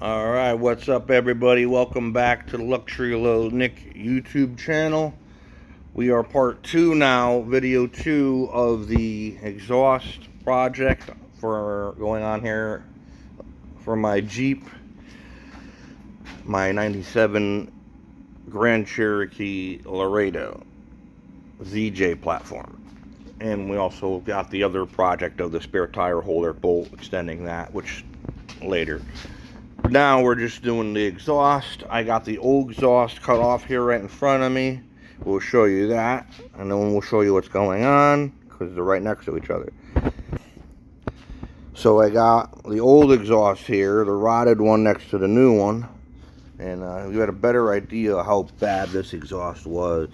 Alright, what's up everybody? Welcome back to the Luxury Low Nick YouTube channel. We are part 2 now, video 2 of the exhaust project for going on here for my Jeep, my 97 Grand Cherokee Laredo ZJ platform. And we also got the other project of the spare tire holder bolt, extending that, which later. Now we're just doing the exhaust. I got the old exhaust cut off here right in front of me. We'll show you that, and then we'll show you what's going on, because they're right next to each other. So I got the old exhaust here, the rotted one next to the new one, and you had a better idea of how bad this exhaust was.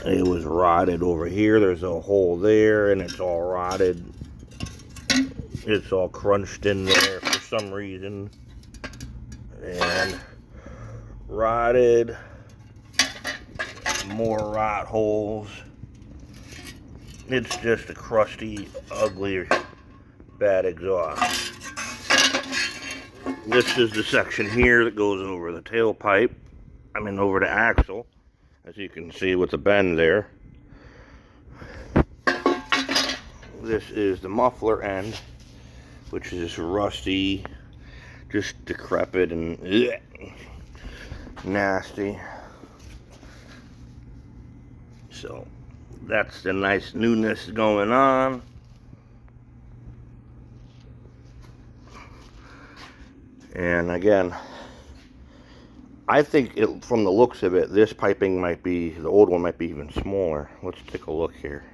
It was rotted over here. There's a hole there, and it's all rotted. It's all crunched in there for some reason, and rotted, more rot holes. It's just a crusty, ugly, bad exhaust. This is the section here that goes over the tailpipe, over the axle, as you can see with the bend there. This is the muffler end, which is rusty, just decrepit and nasty. So that's the nice newness going on. And again, I think from the looks of it, this piping might be, the old one might be even smaller. Let's take a look here.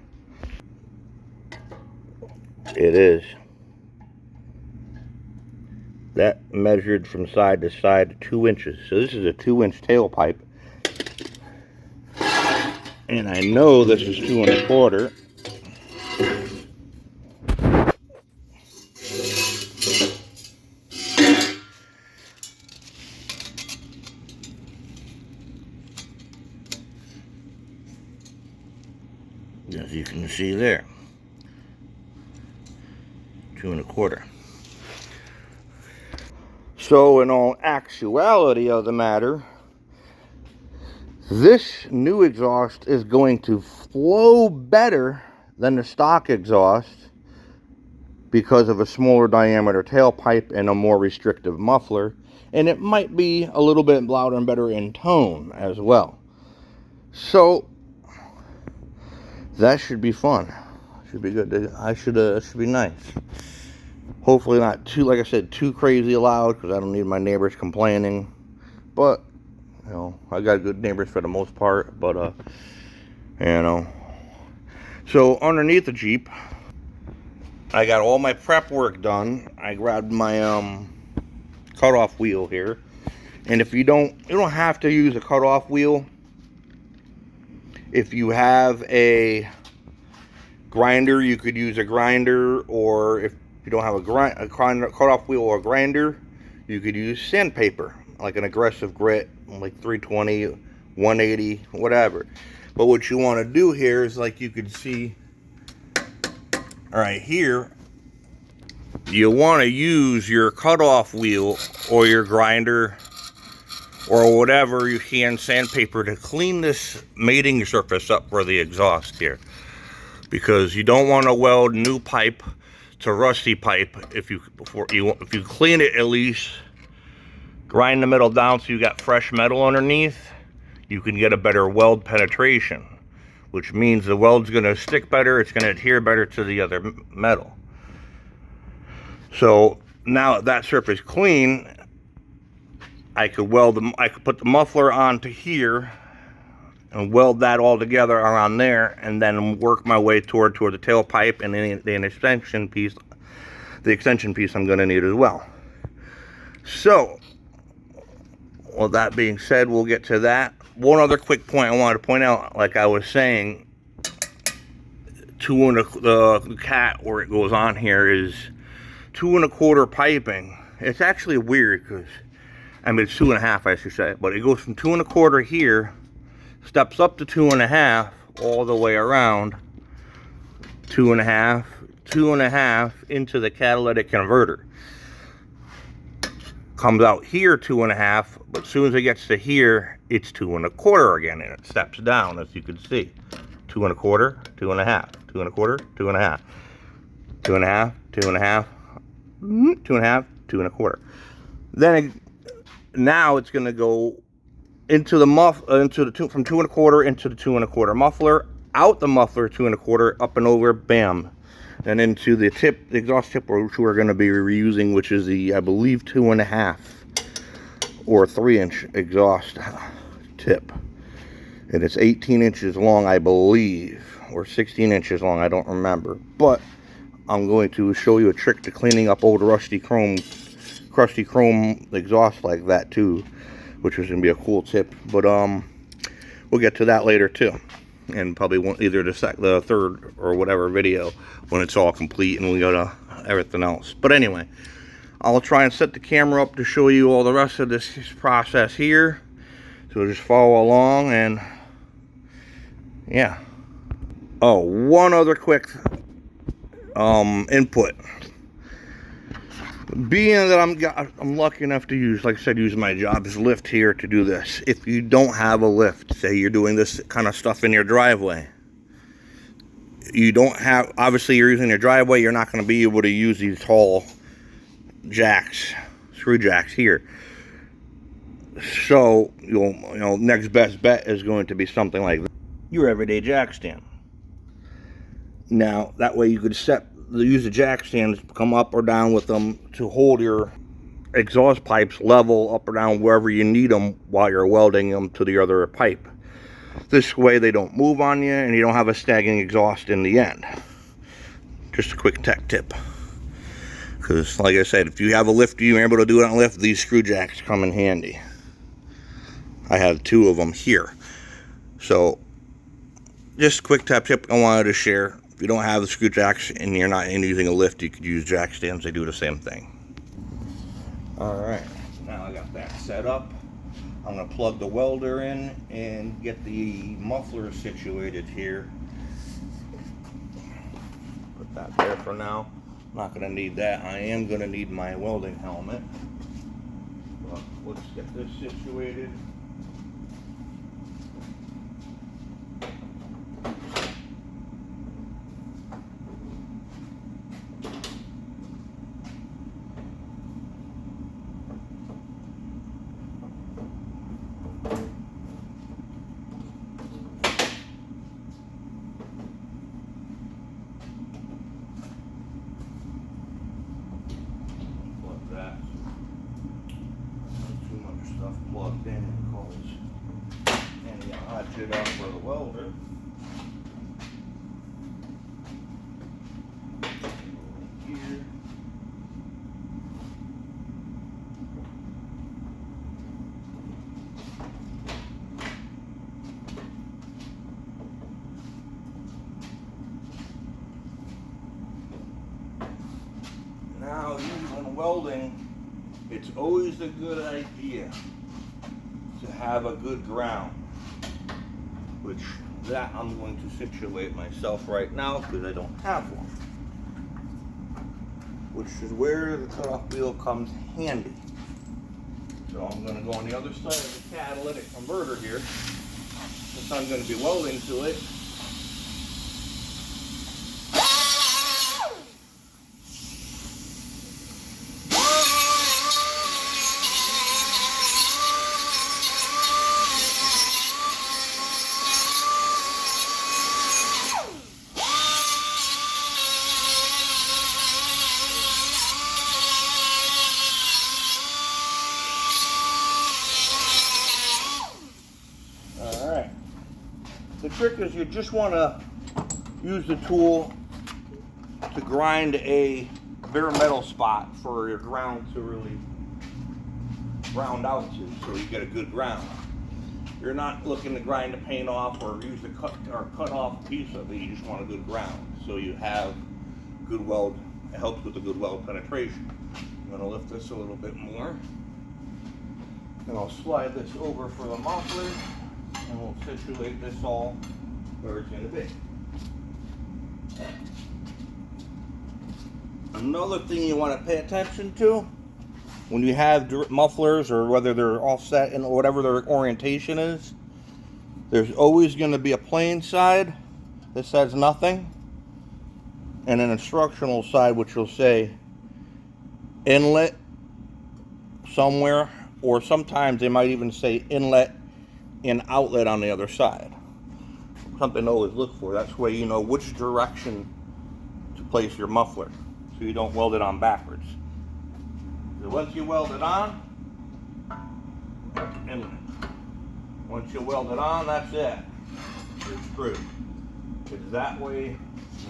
It is. That measured from side to side 2 inches. So this is a 2-inch tailpipe. And I know this is 2 1/4. As you can see there. 2 1/4. So in all actuality of the matter, this new exhaust is going to flow better than the stock exhaust because of a smaller diameter tailpipe and a more restrictive muffler, and it might be a little bit louder and better in tone as well. So that should be fun. Should be good. Should be nice. Hopefully not too, like I said, too crazy loud, because I don't need my neighbors complaining. But, you know, I got good neighbors for the most part. But, you know. So, underneath the Jeep, I got all my prep work done. I grabbed my cutoff wheel here. And if you don't have to use a cutoff wheel. If you have a grinder, you could use a grinder, or if you don't have a cutoff wheel or a grinder, you could use sandpaper, like an aggressive grit, like 320, 180, whatever. But what you want to do here is, like you can see right here, you want to use your cutoff wheel or your grinder or whatever you can, sandpaper, to clean this mating surface up for the exhaust here, because you don't want to weld new pipe to rusty pipe. If you clean it, at least grind the metal down so you got fresh metal underneath, you can get a better weld penetration, which means the weld's going to stick better, it's going to adhere better to the other metal. So now that surface clean, I could put the muffler onto here and weld that all together around there, and then work my way toward the tailpipe and the extension piece. The extension piece I'm going to need as well. So, well, that being said, we'll get to that. One other quick point I wanted to point out, like I was saying, the cat where it goes on here is 2 1/4 piping. It's actually weird because, it's 2 1/2, I should say, but it goes from 2 1/4 here, steps up to 2 1/2, all the way around 2 1/2, 2 1/2 into the catalytic converter. comes out here 2.5, but as soon as it gets to here, it's 2 1/4 again, and it steps down, as you can see. 2 1/4, 2 1/2, 2 1/4, 2 1/2, 2 1/2, 2 1/2, 2 1/2, 2 1/4. Then now it's going to go into the from 2 1/4 into the 2 1/4 muffler, out the muffler 2 1/4, up and over, bam, and into the tip, the exhaust tip, which we're going to be reusing, which is the, I believe, 2 1/2 or 3-inch exhaust tip, and it's 18 inches long, I believe, or 16 inches long, I don't remember. But I'm going to show you a trick to cleaning up old crusty chrome exhaust like that too, which is going to be a cool tip. But we'll get to that later too, and probably either the third or whatever video when it's all complete and we go to everything else. But anyway, I'll try and set the camera up to show you all the rest of this process here, so just follow along. And yeah, oh, one other quick input. Being that I'm lucky enough to use, like I said, use my job's lift here to do this. If you don't have a lift, say you're doing this kind of stuff in your driveway, you don't have, obviously you're using your driveway, you're not going to be able to use these tall jacks, screw jacks here. So you know, next best bet is going to be something like that, your everyday jack stand. Now that way you could use the jack stands, come up or down with them to hold your exhaust pipes level up or down wherever you need them while you're welding them to the other pipe. This way they don't move on you and you don't have a staggering exhaust in the end. Just a quick tech tip, because like I said, if you have a lift, you're able to do it on a lift, these screw jacks come in handy. I have 2 of them here. So just a quick tip I wanted to share. If you don't have the screw jacks and you're not using a lift, you could use jack stands. They do the same thing. Alright, now I got that set up. I'm going to plug the welder in and get the muffler situated here. Put that there for now. I'm not going to need that. I am going to need my welding helmet. But let's get this situated. Plugged in and cause any hot shit up for the welder. Here. Now, using welding, it's always a good idea to have a good ground, which that I'm going to situate myself right now because I don't have one, which is where the cutoff wheel comes handy. So I'm going to go on the other side of the catalytic converter here, since I'm going to be welding to it. The trick is you just want to use the tool to grind a bare metal spot for your ground to really ground out to, so you get a good ground. You're not looking to grind the paint off or use the cut off piece of it. You just want a good ground, so you have good weld. It helps with the good weld penetration. I'm going to lift this a little bit more, and I'll slide this over for the muffler. And we'll situate this all where it's going to be. Another thing you want to pay attention to when you have mufflers, or whether they're offset in whatever their orientation is, there's always going to be a plain side that says nothing, and an instructional side which will say inlet somewhere, or sometimes they might even say inlet and outlet on the other side. Something to always look for. That's way you know which direction to place your muffler, so you don't weld it on backwards. So once you weld it on, inlet. Once you weld it on, that's it. You're screwed. It's that way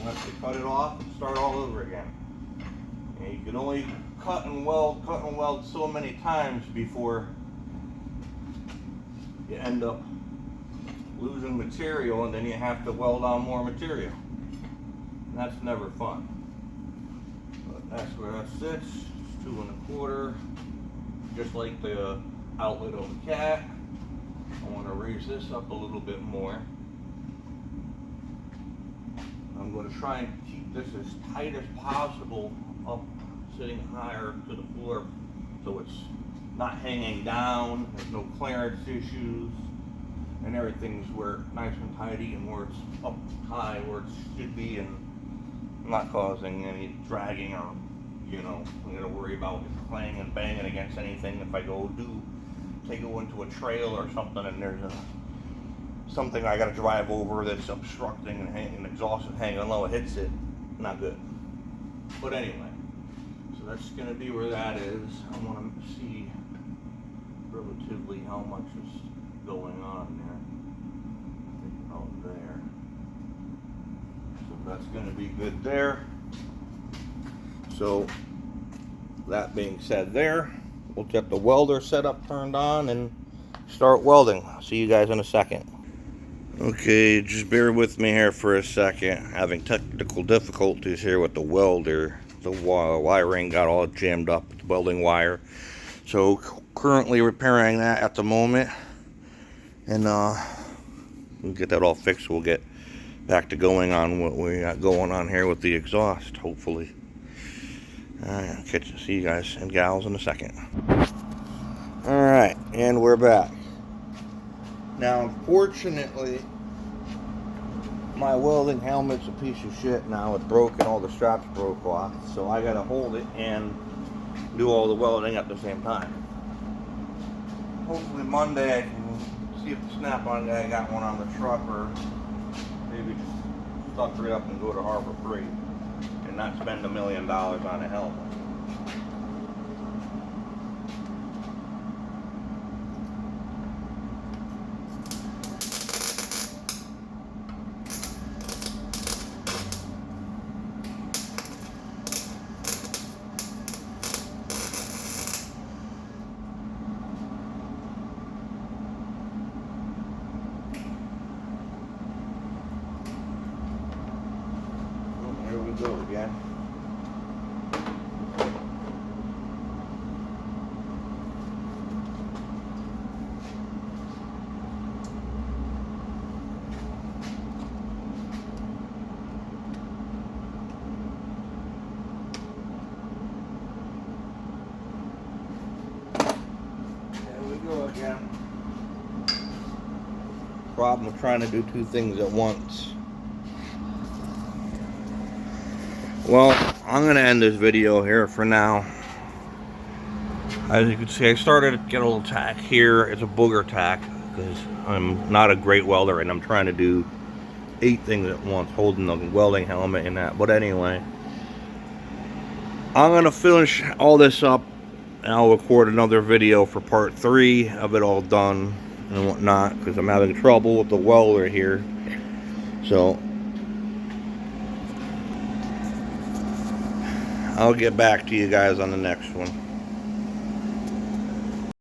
unless you cut it off and start all over again. And you can only cut and weld so many times before you end up losing material, and then you have to weld on more material. And that's never fun. But that's where that sits. It's 2 1/4, just like the outlet of the cat. I want to raise this up a little bit more. I'm going to try and keep this as tight as possible up, sitting higher to the floor, so it's not hanging down, there's no clearance issues, and everything's where nice and tidy and where it's up high where it should be, and not causing any dragging, or you know, I'm going to worry about clanging and banging against anything if I go into a trail or something and there's something I got to drive over that's obstructing and exhaust is hanging low, it hits it, not good. But anyway, so that's going to be where that is. I want to see relatively how much is going on there. Oh, there. So that's going to be good there. So that being said there, we'll get the welder setup turned on and start welding. I'll see you guys in a second. Okay, just bear with me here for a second. Having technical difficulties here with the welder. The wiring got all jammed up with the welding wire. So currently repairing that at the moment. And we'll get that all fixed. We'll get back to going on what we got going on here with the exhaust, hopefully. Alright, see you guys and gals in a second. Alright, and we're back. Now, unfortunately, my welding helmet's a piece of shit now. It's broken, all the straps broke off, so I gotta hold it and do all the welding at the same time. Hopefully Monday I can see if the snap-on guy got one on the truck, or maybe just sucker it up and go to Harbor Freight and not spend $1 million on a helmet. Here we go again. There we go again. Problem with trying to do two things at once. Well, I'm going to end this video here for now. As you can see, I started to get a little tack here. It's a booger tack because I'm not a great welder and I'm trying to do 8 things at once, holding the welding helmet and that. But anyway, I'm going to finish all this up and I'll record another video for part 3 of it all done and whatnot, because I'm having trouble with the welder here. So I'll get back to you guys on the next one.